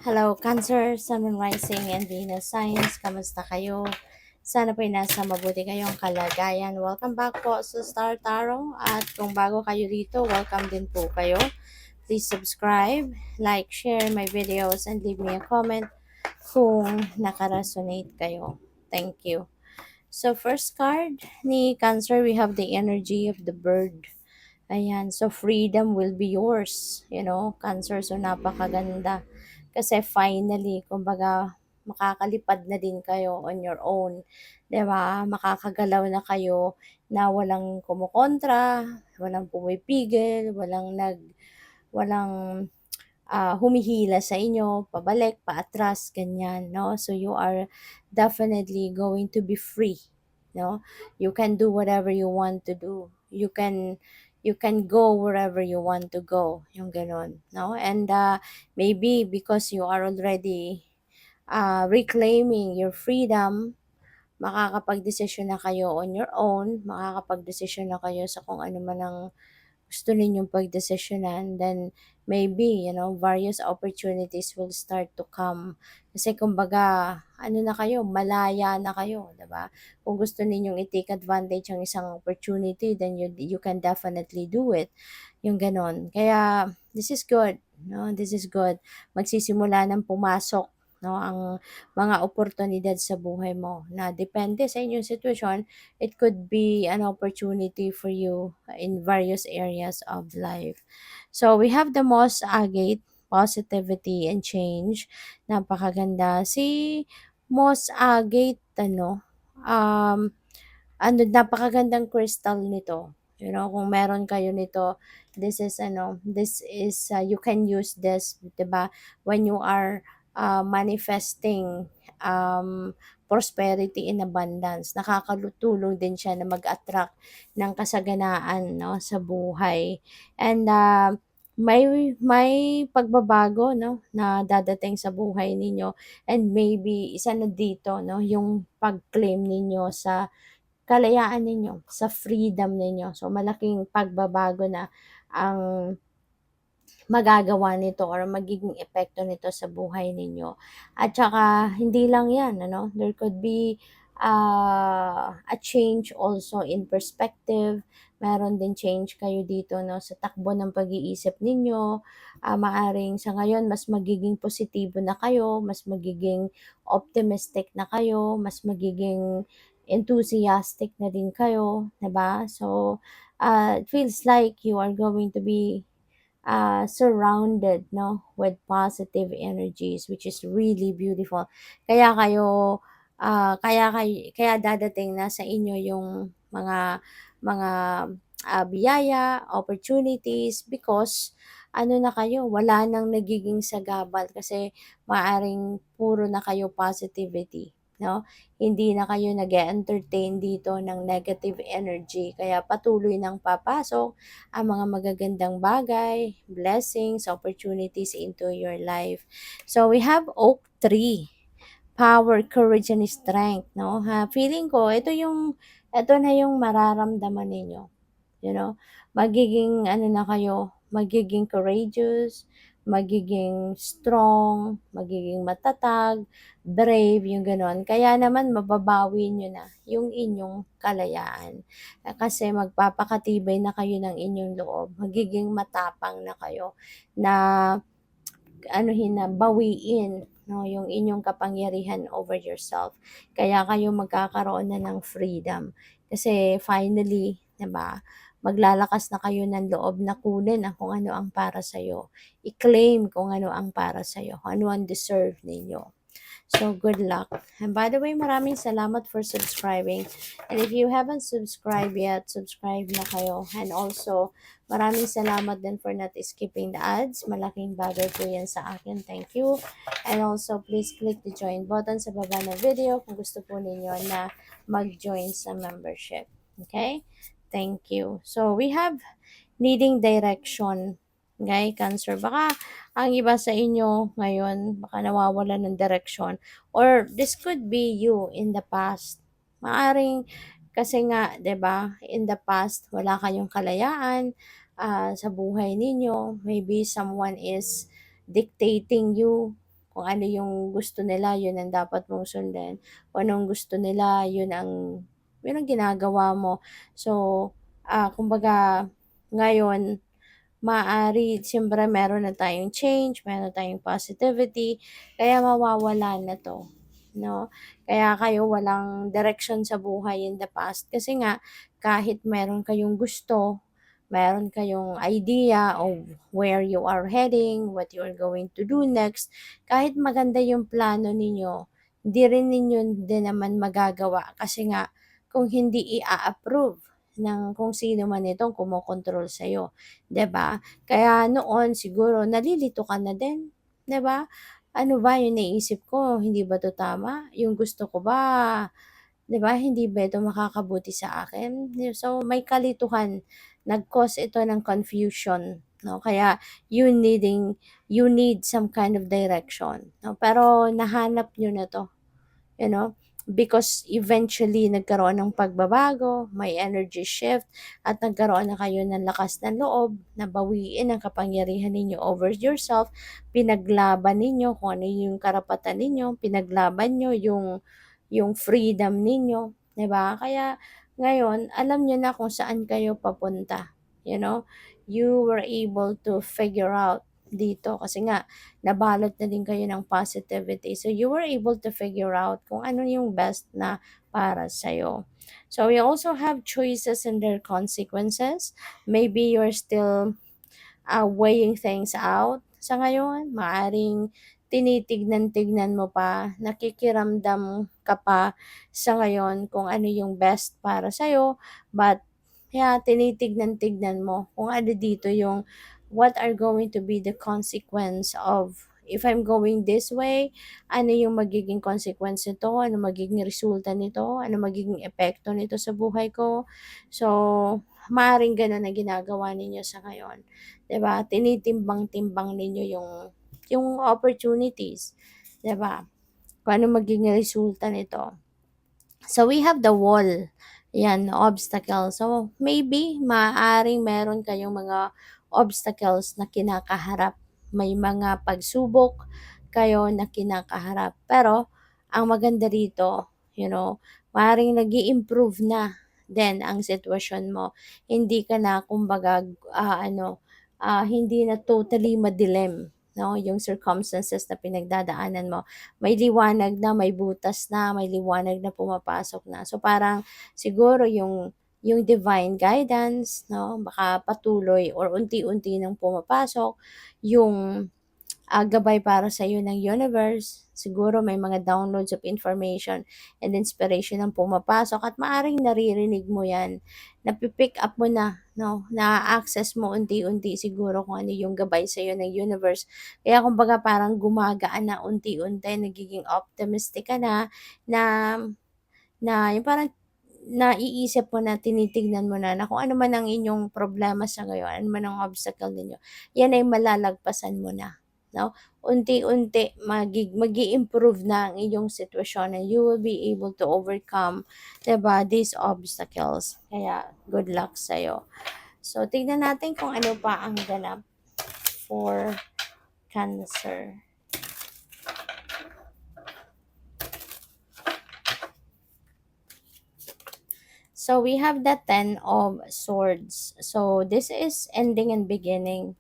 Hello, Cancer, Sun, Moon Rising, and Venus Signs. Kamusta kayo? Sana po'y nasa mabuti kayong kalagayan. Welcome back po sa Star Tarot. At kung bago kayo dito, welcome din po kayo. Please subscribe, like, share my videos, and leave me a comment kung nakaresonate kayo. Thank you. So, first card ni Cancer, we have the energy of the bird. Ayan, so freedom will be yours, Cancer, so napakaganda. Kasi finally, kumbaga, makakalipad na din kayo on your own. 'Di ba? Makakagalaw na kayo na walang kumukontra, walang pumipigil, walang humihila sa inyo, pabalik, paatras, ganyan, no? So you are definitely going to be free, no? You can do whatever you want to do. You can go wherever you want to go, yung ganon, no? And maybe because you are already reclaiming your freedom, makakapag-desisyon na kayo on your own, makakapag-desisyon na kayo sa kung ano man ang gusto ninyong pagdesisyonan, then maybe, various opportunities will start to come. Kasi kumbaga, ano na kayo, malaya na kayo, 'di ba? Kung gusto ninyong i-take advantage ng isang opportunity, then you can definitely do it. Yung ganon. Kaya, this is good, no? This is good. Magsisimula ng pumasok, no, ang mga oportunidad sa buhay mo na depende sa inyong sitwasyon. It could be an opportunity for you in various areas of life. So we have the Moss Agate, positivity and change. Napakaganda. Si Moss Agate, napakagandang crystal nito. Kung meron kayo nito, you can use this, 'di ba? When you are manifesting prosperity in abundance, nakakatulong din siya na mag-attract ng kasaganaan, no, sa buhay. And may pagbabago, no, na dadating sa buhay ninyo, and maybe isa na dito, no, yung pag-claim ninyo sa kalayaan ninyo, sa freedom ninyo. So malaking pagbabago na ang magagawa nito or magiging epekto nito sa buhay ninyo. At saka hindi lang 'yan, there could be a change also in perspective. Meron din change kayo dito, no, sa takbo ng pag-iisip ninyo. Maaring sa ngayon mas magiging positibo na kayo, mas magiging optimistic na kayo, mas magiging enthusiastic na din kayo, 'di ba? So it feels like you are going to be surrounded, no, with positive energies, which is really beautiful. Kaya dadating na sa inyo yung mga biyaya, opportunities, because ano na kayo, wala nang nagiging sagabal kasi maaring puro na kayo positivity, no? Hindi na kayo nag-entertain dito ng negative energy, kaya patuloy nang papasok ang mga magagandang bagay, blessings, opportunities into your life. So we have oak tree, power, courage, and strength, no? Feeling ko ito na yung mararamdaman ninyo. Magiging ano na kayo, magiging courageous, magiging strong, magiging matatag, brave, yung gano'n. Kaya naman mababawi nyo na yung inyong kalayaan. Kasi magpapakatibay na kayo ng inyong loob, magiging matapang na kayo na bawiin, no, yung inyong kapangyarihan over yourself. Kaya kayo magkakaroon na ng freedom. Kasi finally, 'di ba, maglalakas na kayo ng loob na kunin ang kung ano ang para sa'yo. I-claim kung ano ang para sa'yo, kung ano ang deserve ninyo. So, good luck. And by the way, maraming salamat for subscribing. And if you haven't subscribed yet, subscribe na kayo. And also, maraming salamat din for not skipping the ads. Malaking bagay po yan sa akin. Thank you. And also, please click the join button sa baba ng video kung gusto po ninyo na mag-join sa membership. Okay? Thank you. So, we have needing direction. Okay, Cancer. Baka ang iba sa inyo ngayon, baka nawawala ng direction. Or this could be you in the past. Maaring kasi nga, 'di ba, in the past wala kayong kalayaan sa buhay ninyo. Maybe someone is dictating you, Kung ano yung gusto nila, yun ang dapat mong sundin. Kung anong gusto nila, yun ang ginagawa mo. So, kumbaga, ngayon, maaari, siyempre meron na tayong change, meron tayong positivity, kaya mawawala na to, no? Kaya kayo walang direction sa buhay in the past. Kasi nga, kahit meron kayong gusto, meron kayong idea of where you are heading, what you are going to do next, kahit maganda yung plano ninyo, hindi rin ninyo din naman magagawa kasi nga kung hindi i-approve ng kung sino man itong kumokontrol sa'yo, 'di ba? Kaya noon siguro nalilito ka na din, 'di ba? Ano ba yung naisip ko, hindi ba 'to tama? Yung gusto ko ba, 'di ba, hindi ba ito makakabuti sa akin? So, may kalituhan, nag-cause ito ng confusion, no? Kaya you need some kind of direction, no? Pero nahanap niyo na 'to, you know, because eventually nagkaroon ng pagbabago, may energy shift, at nagkaroon na kayo ng lakas ng loob na bawiin ang kapangyarihan ninyo over yourself, pinaglaban ninyo kung ano yung karapatan ninyo, pinaglaban nyo yung freedom ninyo, 'di ba? Kaya ngayon, alam niyo na kung saan kayo papunta, you know? You were able to figure out dito kasi nga nabalot na din kayo ng positivity. So, you were able to figure out kung ano yung best na para sa'yo. So, we also have choices and their consequences. Maybe you're still weighing things out sa ngayon. Maaring tinitignan-tignan mo pa, nakikiramdam ka pa sa ngayon kung ano yung best para sa'yo. But, yeah, tinitignan-tignan mo kung ano dito yung what are going to be the consequence of if I'm going this way, ano yung magiging consequence nito, ano magiging resulta nito, ano magiging epekto nito sa buhay ko. So, maaring ganun na ginagawa ninyo sa ngayon. 'Di ba? Tinitimbang-timbang ninyo yung opportunities, 'di ba? Kung ano magiging resulta nito. So, we have the wall. Yan, obstacle. So, maybe, maaring meron kayong mga obstacles na kinakaharap. May mga pagsubok kayo na kinakaharap. Pero, ang maganda rito, maaring nag improve na then ang sitwasyon mo. Hindi ka na, kumbaga, hindi na totally madilim, no? Yung circumstances na pinagdadaanan mo, may liwanag na, may butas na, may liwanag na pumapasok na. So parang siguro yung divine guidance, no, baka patuloy or unti-unti nang pumapasok yung gabay para sa iyo ng universe. Siguro may mga downloads of information and inspiration ang pumapasok at maaring naririnig mo yan. Napipick up mo na, no? Na-access mo unti-unti siguro kung ano yung gabay sa iyo ng universe. Kaya kumbaga parang gumagaan na unti-unti, nagiging optimistic ka na, yung parang naiisip mo na, tinitignan mo na kung ano man ang inyong problema sa ngayon, ano man ang obstacle ninyo, yan ay malalagpasan mo na, no? Unti-unti magi-improve na ang inyong sitwasyon and you will be able to overcome, 'di ba, these obstacles. Kaya good luck sa'yo. So, tignan natin kung ano pa ang ganap for Cancer. So we have the 10 of Swords. So this is ending and beginning,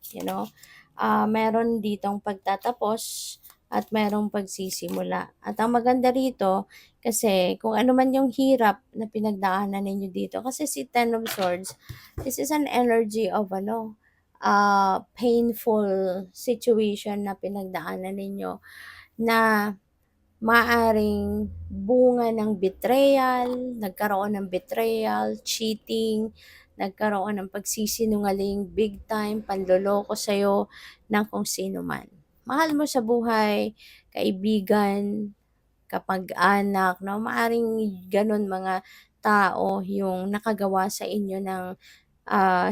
meron ditong pagtatapos at merong pagsisimula. At ang maganda rito, kasi kung ano man yung hirap na pinagdaanan ninyo dito, kasi si 10 of Swords, this is an energy of painful situation na pinagdaanan ninyo na maaring bunga ng betrayal, nagkaroon ng betrayal, cheating, nagkaroon ng pagsisinungaling, big time, panloloko sa'yo ng kung sino man. Mahal mo sa buhay, kaibigan, kapag-anak, no? Maaring ganun mga tao yung nakagawa sa inyo ng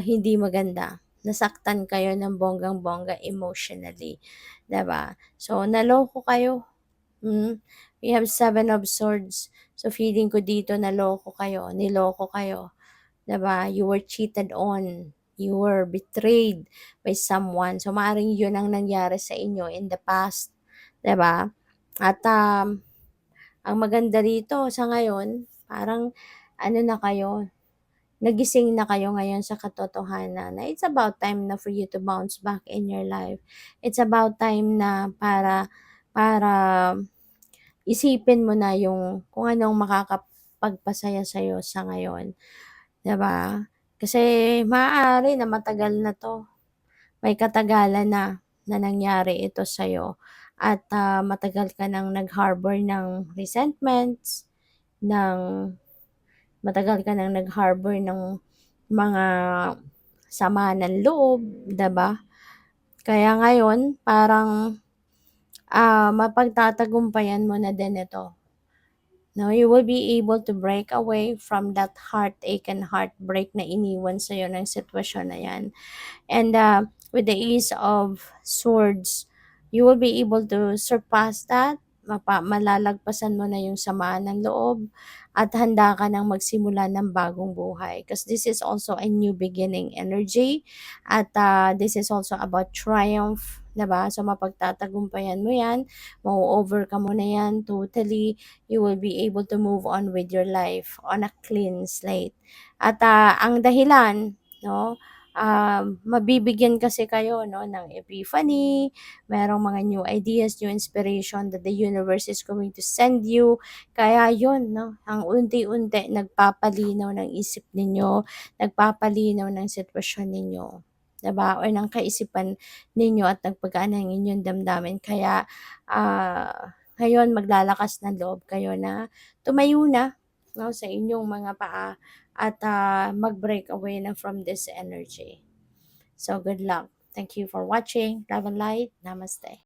hindi maganda. Nasaktan kayo ng bonggang-bongga emotionally, 'di ba? So, naloko kayo. We have 7 of Swords. So, feeling ko dito naloko kayo, niloko kayo. 'Di ba? You were cheated on. You were betrayed by someone. So, maaaring yun ang nangyari sa inyo in the past. 'di ba? At, ang maganda rito sa ngayon, parang ano na kayo, nagising na kayo ngayon sa katotohanan na it's about time na for you to bounce back in your life. It's about time na para isipin mo na yung kung anong makakapagpasaya sa'yo sa ngayon, 'di ba? Kasi maaari na matagal na 'to, may katagalan na nangyari ito sa'yo at, matagal ka ng nag-harbor ng resentments, ng matagal ka ng nag-harbor ng mga sama ng loob, 'di ba? Kaya ngayon parang, mapagtatagumpayan mo na din ito. No, you will be able to break away from that heartache and heartbreak na iniwan sa'yo ng sitwasyon na yan. And with the Ace of Swords, you will be able to surpass that. Malalagpasan mo na yung samaan ng loob at handa ka nang magsimula ng bagong buhay. Because this is also a new beginning energy at this is also about triumph. Diba? So, mapagtatagumpayan mo yan, ma-overcome mo na yan totally, you will be able to move on with your life on a clean slate. At ang dahilan, no, mabibigyan kasi kayo no ng epiphany, merong mga new ideas, new inspiration that the universe is going to send you. Kaya yun, no, ang unti-unti nagpapalinaw ng isip ninyo, nagpapalinaw ng sitwasyon ninyo. Diba? O ng kaisipan ninyo at nagpagaan ng inyong damdamin. Kaya, ngayon maglalakas ng loob kayo na tumayo na no, sa inyong mga paa at mag-break away na from this energy. So, good luck. Thank you for watching. Love and light. Namaste.